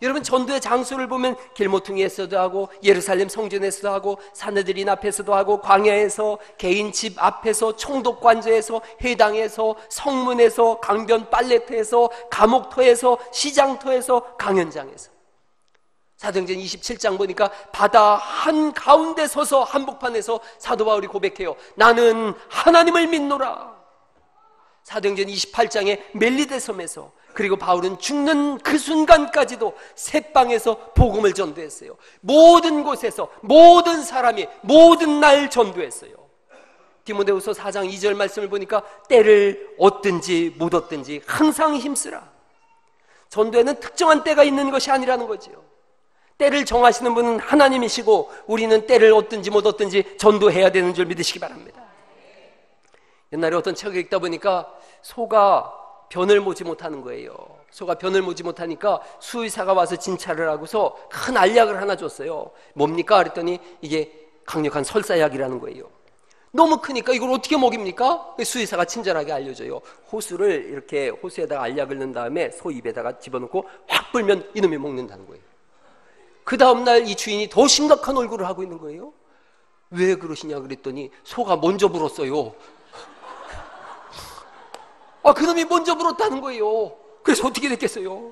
여러분 전도의 장소를 보면 길모퉁이에서도 하고 예루살렘 성전에서도 하고 사내들인 앞에서도 하고 광야에서 개인 집 앞에서 총독관저에서 회당에서 성문에서 강변 빨래터에서 감옥터에서 시장터에서 강연장에서 사도행전 27장 보니까 바다 한가운데 서서 한복판에서 사도 바울이 고백해요. 나는 하나님을 믿노라. 사도행전 28장에 멜리데 섬에서 그리고 바울은 죽는 그 순간까지도 새방에서 복음을 전도했어요. 모든 곳에서 모든 사람이 모든 날 전도했어요. 디모데후서 4장 2절 말씀을 보니까 때를 얻든지 못 얻든지 항상 힘쓰라. 전도에는 특정한 때가 있는 것이 아니라는 거죠. 때를 정하시는 분은 하나님이시고 우리는 때를 얻든지 못 얻든지 전도해야 되는 줄 믿으시기 바랍니다. 옛날에 어떤 책을 읽다 보니까 소가 변을 모지 못하는 거예요. 소가 변을 모지 못하니까 수의사가 와서 진찰을 하고서 큰 알약을 하나 줬어요. 뭡니까? 그랬더니 이게 강력한 설사약이라는 거예요. 너무 크니까 이걸 어떻게 먹입니까? 수의사가 친절하게 알려줘요. 호수를 이렇게 호수에다가 알약을 넣은 다음에 소 입에다가 집어넣고 확 불면 이놈이 먹는다는 거예요. 그 다음날 이 주인이 더 심각한 얼굴을 하고 있는 거예요. 왜 그러시냐 그랬더니 소가 먼저 불었어요. 그놈이 먼저 불었다는 거예요. 그래서 어떻게 됐겠어요?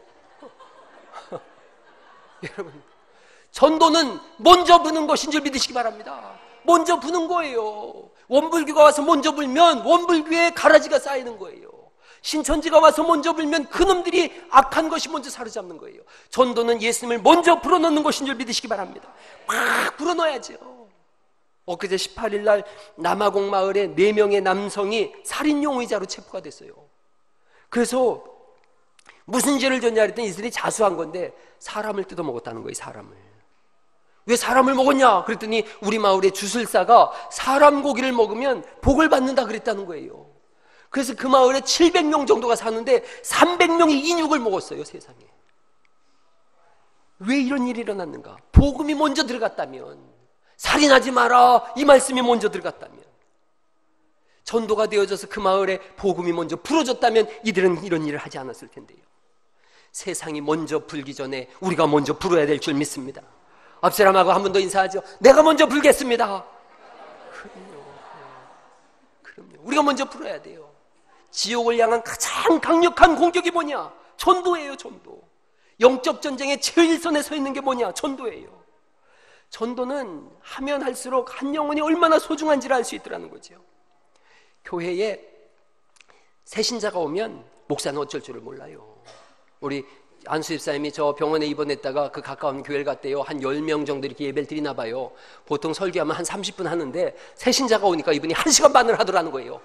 여러분, 전도는 먼저 부는 것인 줄 믿으시기 바랍니다. 먼저 부는 거예요. 원불교가 와서 먼저 불면 원불교에 가라지가 쌓이는 거예요. 신천지가 와서 먼저 불면 그놈들이 악한 것이 먼저 사로잡는 거예요. 전도는 예수님을 먼저 불어넣는 것인 줄 믿으시기 바랍니다. 막 불어넣어야죠. 엊그제 18일 날 남아공 마을에 4명의 남성이 살인 용의자로 체포가 됐어요. 그래서 무슨 죄를 졌냐 그랬더니 이들이 자수한 건데 사람을 뜯어먹었다는 거예요. 사람을. 왜 사람을 먹었냐 그랬더니 우리 마을의 주술사가 사람 고기를 먹으면 복을 받는다 그랬다는 거예요. 그래서 그 마을에 700명 정도가 사는데 300명이 인육을 먹었어요. 세상에. 왜 이런 일이 일어났는가? 복음이 먼저 들어갔다면 살인하지 마라 이 말씀이 먼저 들어갔다면, 전도가 되어져서 그 마을에 복음이 먼저 불어졌다면 이들은 이런 일을 하지 않았을 텐데요. 세상이 먼저 불기 전에 우리가 먼저 불어야 될 줄 믿습니다. 앞 사람하고 한 번 더 인사하죠. 내가 먼저 불겠습니다. 그럼요. 우리가 먼저 불어야 돼요. 지옥을 향한 가장 강력한 공격이 뭐냐? 전도예요. 전도. 영적 전쟁의 제일선에 서 있는 게 뭐냐? 전도예요. 전도는 하면 할수록 한 영혼이 얼마나 소중한지를 알 수 있더라는 거죠. 교회에 새신자가 오면 목사는 어쩔 줄을 몰라요. 우리 안수 집사님이 저 병원에 입원했다가 그 가까운 교회를 갔대요. 한 10명 정도 이렇게 예배를 드리나 봐요. 보통 설교하면 한 30분 하는데 새신자가 오니까 이분이 1시간 반을 하더라는 거예요.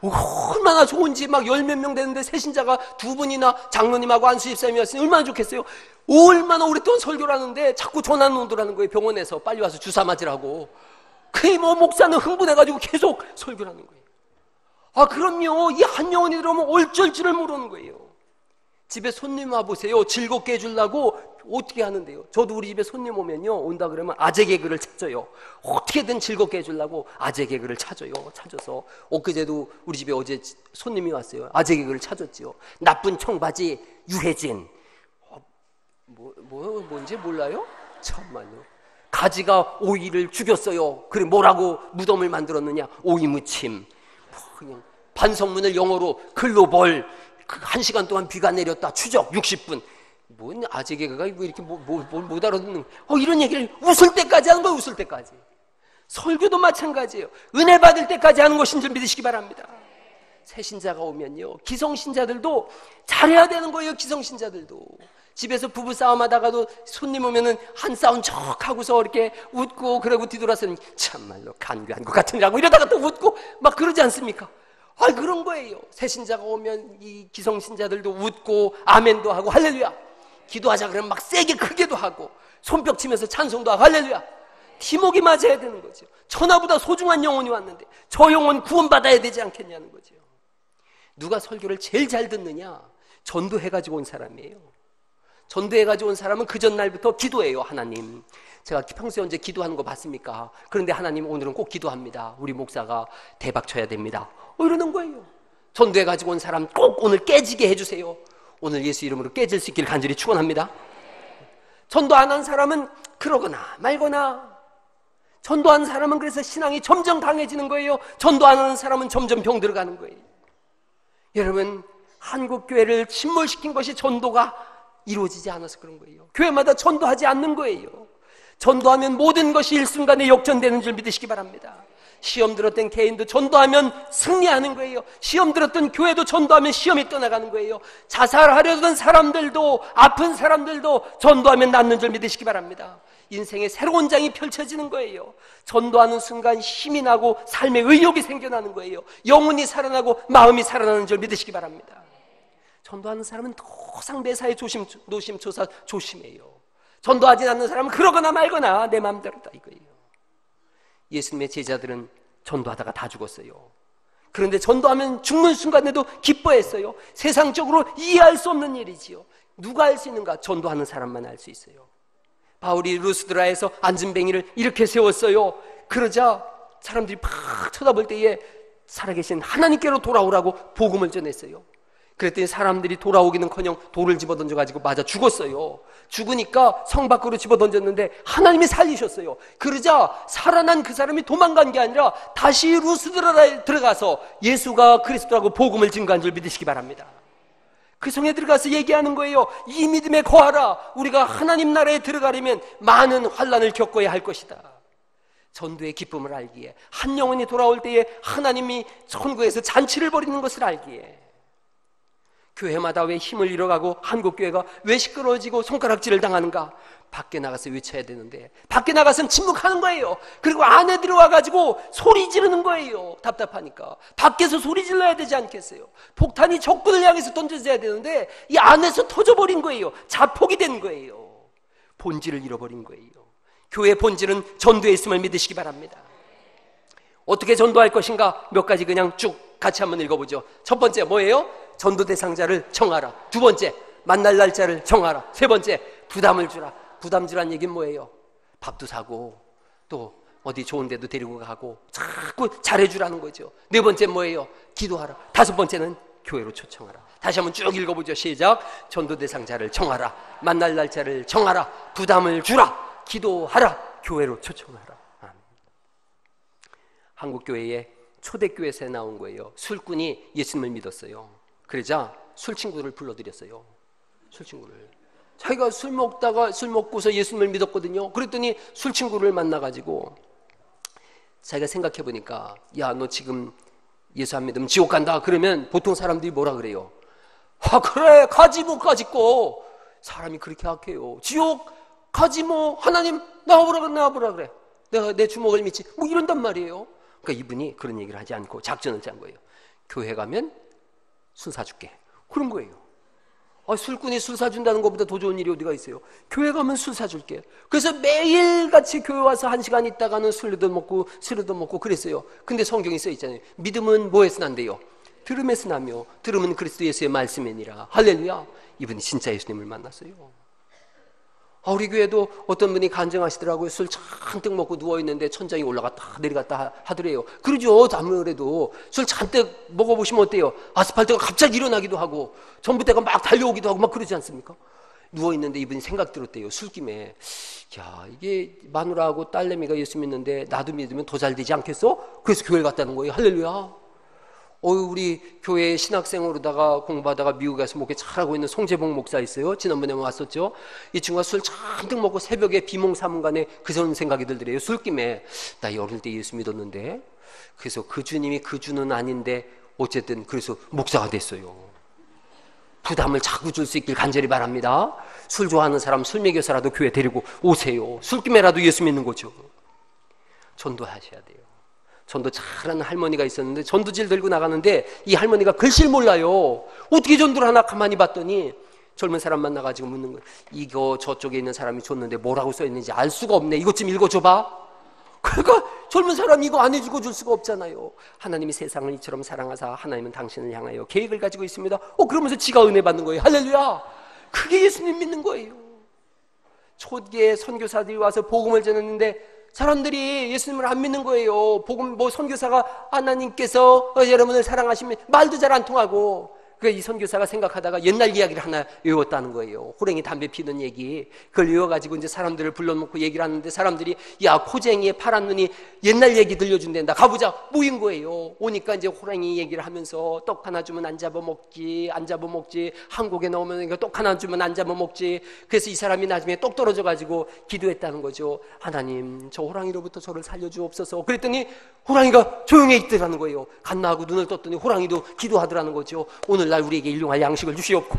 얼마나 좋은지, 막 10몇 명 되는데 새신자가 2분이나 장로님하고 안수 집사님이었으니 얼마나 좋겠어요. 얼마나 오랫동안 설교를 하는데 자꾸 전화는 오더라는 거예요. 병원에서 빨리 와서 주사 맞으라고. 그게 뭐 목사는 흥분해가지고 계속 설교를 하는 거예요. 아, 그럼요. 이 한 영혼이 들어오면 어쩔 줄을 모르는 거예요. 집에 손님 와보세요. 즐겁게 해주려고 어떻게 하는데요? 저도 우리 집에 손님 오면요, 온다 그러면 아재 개그를 찾아요. 어떻게든 즐겁게 해주려고 아재 개그를 찾아요. 찾아서 엊그제도 우리 집에 어제 손님이 왔어요. 아재 개그를 찾았지요. 나쁜 청바지 유해진. 뭔지 몰라요? 참만요. 가지가 오이를 죽였어요. 그래 뭐라고 무덤을 만들었느냐? 오이 무침. 그냥 반성문을 영어로 글로벌. 1시간 동안 비가 내렸다. 추적 60분. 뭔 아재 개그가 이렇게 못 알아듣는, 이런 얘기를 웃을 때까지 하는 거예요. 웃을 때까지. 설교도 마찬가지예요. 은혜 받을 때까지 하는 것인 줄 믿으시기 바랍니다. 새 신자가 오면요, 기성신자들도 잘해야 되는 거예요. 기성신자들도 집에서 부부싸움 하다가도 손님 오면은 한 싸움 척 하고서 이렇게 웃고, 그러고 뒤돌아서는 참말로 간교한 것 같으냐고 이러다가 또 웃고 막 그러지 않습니까? 그런 거예요. 새 신자가 오면 이 기성신자들도 웃고 아멘도 하고 할렐루야. 기도하자 그러면 막 세게 크게도 하고 손뼉 치면서 찬송도 하고 할렐루야. 팀워크가 맞아야 되는 거죠. 천하보다 소중한 영혼이 왔는데 저 영혼 구원받아야 되지 않겠냐는 거죠. 누가 설교를 제일 잘 듣느냐? 전도해가지고 온 사람이에요. 전도해가지고 온 사람은 그 전날부터 기도해요. 하나님, 제가 평소에 언제 기도하는 거 봤습니까? 그런데 하나님 오늘은 꼭 기도합니다. 우리 목사가 대박 쳐야 됩니다. 이러는 거예요. 전도해가지고 온 사람 꼭 오늘 깨지게 해주세요. 오늘 예수 이름으로 깨질 수 있기를 간절히 축원합니다. 전도 안 한 사람은 그러거나 말거나. 전도한 사람은 그래서 신앙이 점점 강해지는 거예요. 전도 안 하는 사람은 점점 병 들어가는 거예요. 여러분, 한국교회를 침몰시킨 것이 전도가 이루어지지 않아서 그런 거예요. 교회마다 전도하지 않는 거예요. 전도하면 모든 것이 일순간에 역전되는 줄 믿으시기 바랍니다. 시험 들었던 개인도 전도하면 승리하는 거예요. 시험 들었던 교회도 전도하면 시험이 떠나가는 거예요. 자살하려던 사람들도, 아픈 사람들도 전도하면 낫는 줄 믿으시기 바랍니다. 인생의 새로운 장이 펼쳐지는 거예요. 전도하는 순간 힘이 나고 삶의 의욕이 생겨나는 거예요. 영혼이 살아나고 마음이 살아나는 줄 믿으시기 바랍니다. 전도하는 사람은 항상 매사에 노심초사 조심해요. 전도하지 않는 사람은 그러거나 말거나 내 마음대로다 이거예요. 예수님의 제자들은 전도하다가 다 죽었어요. 그런데 전도하면 죽는 순간에도 기뻐했어요. 세상적으로 이해할 수 없는 일이지요. 누가 알 수 있는가? 전도하는 사람만 알 수 있어요. 바울이 루스드라에서 안진뱅이를 이렇게 세웠어요. 그러자 사람들이 팍 쳐다볼 때에 살아계신 하나님께로 돌아오라고 복음을 전했어요. 그랬더니 사람들이 돌아오기는커녕 돌을 집어던져가지고 맞아 죽었어요. 죽으니까 성 밖으로 집어던졌는데 하나님이 살리셨어요. 그러자 살아난 그 사람이 도망간 게 아니라 다시 루스드라에 들어가서 예수가 그리스도라고 복음을 증거한 줄 믿으시기 바랍니다. 그 성에 들어가서 얘기하는 거예요. 이 믿음에 거하라. 우리가 하나님 나라에 들어가려면 많은 환난을 겪어야 할 것이다. 전도의 기쁨을 알기에, 한 영혼이 돌아올 때에 하나님이 천국에서 잔치를 벌이는 것을 알기에, 교회마다 왜 힘을 잃어가고 한국교회가 왜 시끄러워지고 손가락질을 당하는가? 밖에 나가서 외쳐야 되는데 밖에 나가서는 침묵하는 거예요. 그리고 안에 들어와가지고 소리 지르는 거예요. 답답하니까 밖에서 소리 질러야 되지 않겠어요? 폭탄이 적군을 향해서 던져져야 되는데 이 안에서 터져버린 거예요. 자폭이 된 거예요. 본질을 잃어버린 거예요. 교회의 본질은 전도에 있음을 믿으시기 바랍니다. 어떻게 전도할 것인가? 몇 가지 그냥 쭉 같이 한번 읽어보죠. 첫 번째 뭐예요? 전도 대상자를 정하라. 두 번째, 만날 날짜를 정하라. 세 번째, 부담을 주라. 부담 주란 얘기는 뭐예요? 밥도 사고 또 어디 좋은 데도 데리고 가고 자꾸 잘해주라는 거죠. 네 번째 뭐예요? 기도하라. 다섯 번째는 교회로 초청하라. 다시 한번 쭉 읽어보죠. 시작. 전도 대상자를 정하라. 만날 날짜를 정하라. 부담을 주라. 기도하라. 교회로 초청하라. 한국교회에 초대교회에서 나온 거예요. 술꾼이 예수님을 믿었어요. 그러자 술친구를 불러들였어요. 술친구를. 자기가 술 먹고서 예수님을 믿었거든요. 그랬더니 술친구를 만나가지고 자기가 생각해보니까, 야, 너 지금 예수 안 믿으면 지옥 간다. 그러면 보통 사람들이 뭐라 그래요? 아, 그래, 가지 뭐 가지고. 사람이 그렇게 약해요. 지옥 가지 뭐. 하나님 나와보라 그래. 내가 내 주먹을 믿지. 뭐 이런단 말이에요. 그러니까 이분이 그런 얘기를 하지 않고 작전을 짠 거예요. 교회 가면 술 사줄게. 그런 거예요. 아, 술꾼이 술 사준다는 것보다 더 좋은 일이 어디가 있어요? 교회 가면 술 사줄게. 그래서 매일같이 교회 와서 1시간 있다가는 술도 먹고 그랬어요. 근데 성경에 써 있잖아요. 믿음은 뭐에서 난대요? 들음에서 나며 들음은 그리스도 예수의 말씀이니라. 할렐루야. 이분이 진짜 예수님을 만났어요. 우리 교회도 어떤 분이 간증하시더라고요. 술 잔뜩 먹고 누워있는데 천장이 올라갔다 내려갔다 하더래요. 그러죠. 아무래도 술 잔뜩 먹어보시면 어때요? 아스팔트가 갑자기 일어나기도 하고 전봇대가 막 달려오기도 하고 막 그러지 않습니까? 누워있는데 이분이 생각 들었대요. 술김에, 야, 이게 마누라하고 딸내미가 예수 믿는데 나도 믿으면 더 잘 되지 않겠어? 그래서 교회를 갔다는 거예요. 할렐루야. 우리 교회 신학생으로다가 공부하다가 미국에서 목회 잘하고 있는 송재봉 목사 있어요. 지난번에 왔었죠. 이 친구가 술 잔뜩 먹고 새벽에 비몽사몽간에 그런 생각이 들더래요. 술김에, 나 어릴 때 예수 믿었는데, 그래서 그 주님이 그 주는 아닌데 어쨌든 그래서 목사가 됐어요. 부담을 자꾸 줄 수 있길 간절히 바랍니다. 술 좋아하는 사람 술 먹여서라도 교회 데리고 오세요. 술김에라도 예수 믿는 거죠. 전도하셔야 돼요. 전도 잘하는 할머니가 있었는데 전도지를 들고 나가는데 이 할머니가 글씨를 몰라요. 어떻게 전도를 하나 가만히 봤더니 젊은 사람 만나가지고 묻는 거예요. 이거 저쪽에 있는 사람이 줬는데 뭐라고 써있는지 알 수가 없네. 이것 좀 읽어줘봐. 그러니까 젊은 사람이 이거 안 해주고 줄 수가 없잖아요. 하나님이 세상을 이처럼 사랑하사 하나님은 당신을 향하여 계획을 가지고 있습니다. 그러면서 지가 은혜 받는 거예요. 할렐루야. 그게 예수님 믿는 거예요. 초기에 선교사들이 와서 복음을 전했는데 사람들이 예수님을 안 믿는 거예요. 복음 선교사가 하나님께서 여러분을 사랑하시면 말도 잘 안 통하고, 이 선교사가 생각하다가 옛날 이야기를 하나 외웠다는 거예요. 호랭이 담배 피는 얘기. 그걸 외워가지고 이제 사람들을 불러놓고 얘기를 하는데 사람들이, 야, 코쟁이의 파란 눈이 옛날 얘기 들려준댄다. 가보자. 모인 거예요. 오니까 이제 호랭이 얘기를 하면서 떡 하나 주면 안 잡아먹지. 한국에 나오면 떡 하나 주면 안 잡아먹지. 그래서 이 사람이 나중에 떡 떨어져가지고 기도했다는 거죠. 하나님, 저 호랑이로부터 저를 살려주옵소서. 그랬더니 호랑이가 조용해 있더라는 거예요. 갓나하고 눈을 떴더니 호랑이도 기도하더라는 거죠. 오늘날 우리에게 일용할 양식을 주시옵고.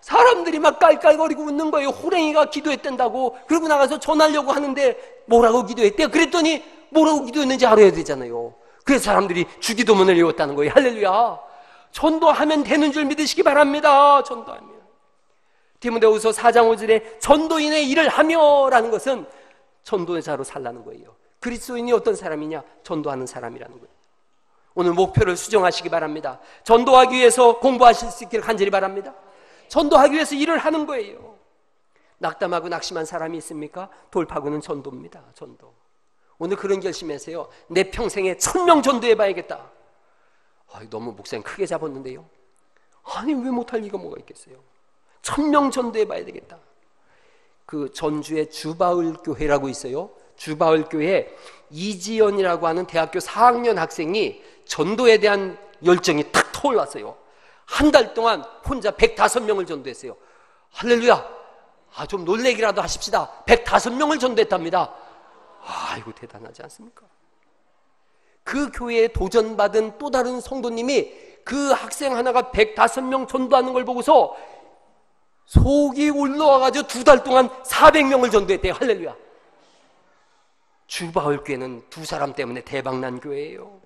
사람들이 막 깔깔거리고 웃는 거예요. 호랭이가 기도했댄다고. 그러고 나가서 전하려고 하는데 뭐라고 기도했대요? 그랬더니 뭐라고 기도했는지 알아야 되잖아요. 그래서 사람들이 주기도문을 외웠다는 거예요. 할렐루야. 전도하면 되는 줄 믿으시기 바랍니다. 전도하면. 디모데후서 4장 5절에 전도인의 일을 하며 라는 것은 전도자로 살라는 거예요. 그리스도인이 어떤 사람이냐? 전도하는 사람이라는 거예요. 오늘 목표를 수정하시기 바랍니다. 전도하기 위해서 공부하실 수 있기를 간절히 바랍니다. 전도하기 위해서 일을 하는 거예요. 낙담하고 낙심한 사람이 있습니까? 돌파구는 전도입니다. 전도. 오늘 그런 결심하세요. 내 평생에 1000명 전도해봐야겠다. 너무 목사님 크게 잡았는데요. 아니, 왜 못할 리가 뭐가 있겠어요. 1000명 전도해봐야 되겠다. 그 전주에 주바을 교회라고 있어요. 주바을 교회에 이지연이라고 하는 대학교 4학년 학생이 전도에 대한 열정이 탁 터올랐어요. 한 달 동안 혼자 105명을 전도했어요. 할렐루야. 좀 놀래기라도 하십시다. 105명을 전도했답니다. 이거 대단하지 않습니까? 그 교회에 도전받은 또 다른 성도님이 그 학생 하나가 105명 전도하는 걸 보고서 속이 올라와가지고 2달 동안 400명을 전도했대요. 할렐루야. 주바울교회는 두 사람 때문에 대박난 교회예요.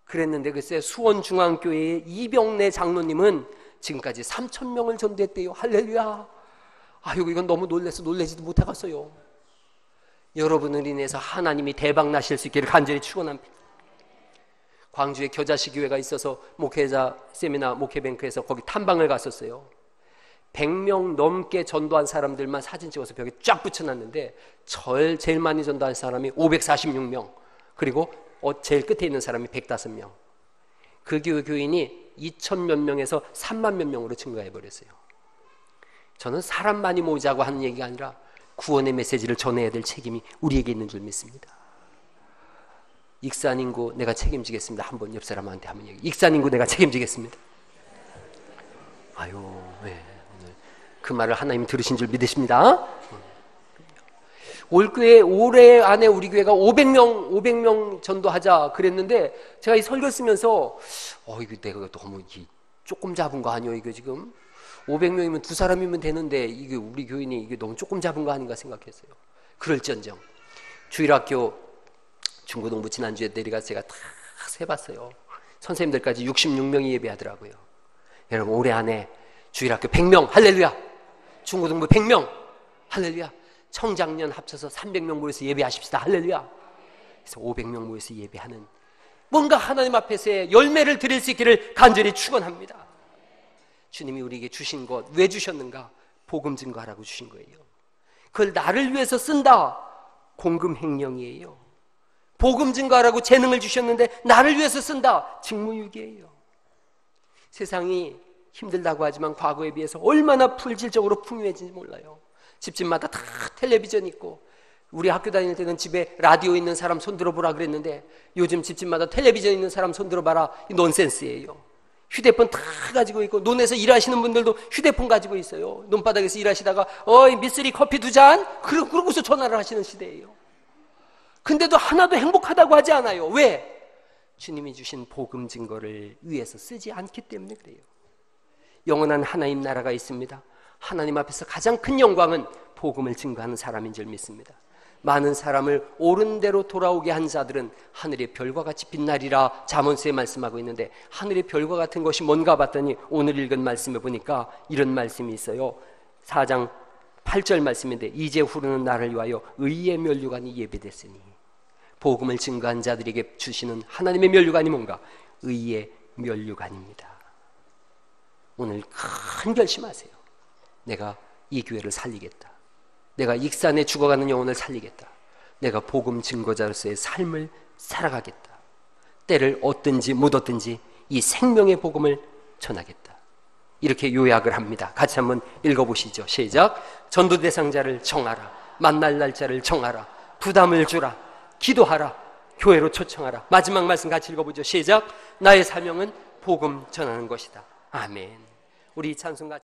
그랬는데 글쎄 수원중앙교회의 이병래 장로님은 지금까지 3000명을 전도했대요. 할렐루야. 이건 너무 놀라서 놀라지도 못하겠어요. 여러분을 인해서 하나님이 대박 나실 수 있기를 간절히 축원합니다. 광주에 겨자씨 교회가 있어서 목회자 세미나 목회뱅크에서 거기 탐방을 갔었어요. 100명 넘게 전도한 사람들만 사진 찍어서 벽에 쫙 붙여놨는데 제일 많이 전도한 사람이 546명, 그리고 제일 끝에 있는 사람이 105명. 그 교인이 2,000몇 명에서 3만 몇 명으로 증가해버렸어요. 저는 사람 많이 모으자고 하는 얘기가 아니라 구원의 메시지를 전해야 될 책임이 우리에게 있는 줄 믿습니다. 익산인구 내가 책임지겠습니다. 한번 옆 사람한테 한번 얘기. 익산인구 내가 책임지겠습니다. 아유, 네. 오늘 그 말을 하나님 들으신 줄 믿으십니다. 올해 안에 우리 교회가 500명 전도하자 그랬는데, 제가 이 설교 쓰면서 이거 내가 너무 조금 잡은 거 아니에요? 이거 지금 500명이면 두 사람이면 되는데 이게 우리 교인이 이게 너무 조금 잡은 거 아닌가 생각했어요. 그럴지언정 주일학교 중고등부 지난주에 내려가서 제가 다 세봤어요. 선생님들까지 66명이 예배하더라고요. 여러분, 올해 안에 주일학교 100명 할렐루야, 중고등부 100명 할렐루야, 청장년 합쳐서 300명 모여서 예배하십시다 할렐루야. 그래서 500명 모여서 예배하는 뭔가 하나님 앞에서의 열매를 드릴 수 있기를 간절히 축원합니다. 주님이 우리에게 주신 것 왜 주셨는가? 복음 증거하라고 주신 거예요. 그걸 나를 위해서 쓴다, 공금횡령이에요. 복음 증거하라고 재능을 주셨는데 나를 위해서 쓴다, 직무유기예요. 세상이 힘들다고 하지만 과거에 비해서 얼마나 품질적으로 풍요해진지 몰라요. 집집마다 다 텔레비전 있고, 우리 학교 다닐 때는 집에 라디오 있는 사람 손 들어보라 그랬는데 요즘 집집마다 텔레비전 있는 사람 손 들어봐라, 이 넌센스예요. 휴대폰 다 가지고 있고, 논에서 일하시는 분들도 휴대폰 가지고 있어요. 논바닥에서 일하시다가 미쓰리 커피 2잔? 그러고서 전화를 하시는 시대예요. 근데도 하나도 행복하다고 하지 않아요. 왜? 주님이 주신 복음 증거를 위해서 쓰지 않기 때문에 그래요. 영원한 하나님 나라가 있습니다. 하나님 앞에서 가장 큰 영광은 복음을 증거하는 사람인 줄 믿습니다. 많은 사람을 옳은 대로 돌아오게 한 자들은 하늘의 별과 같이 빛나리라 잠언서에 말씀하고 있는데, 하늘의 별과 같은 것이 뭔가 봤더니 오늘 읽은 말씀에 보니까 이런 말씀이 있어요. 4장 8절 말씀인데, 이제 후르는 나를 위하여 의의 면류관이 예배됐으니. 복음을 증거한 자들에게 주시는 하나님의 면류관이 뭔가? 의의 면류관입니다. 오늘 큰 결심하세요. 내가 이 교회를 살리겠다. 내가 익산에 죽어가는 영혼을 살리겠다. 내가 복음 증거자로서의 삶을 살아가겠다. 때를 얻든지 못 얻든지 이 생명의 복음을 전하겠다. 이렇게 요약을 합니다. 같이 한번 읽어보시죠. 시작. 전도 대상자를 정하라. 만날 날짜를 정하라. 부담을 주라. 기도하라. 교회로 초청하라. 마지막 말씀 같이 읽어보죠. 시작. 나의 사명은 복음 전하는 것이다. 아멘. 우리 찬송 같이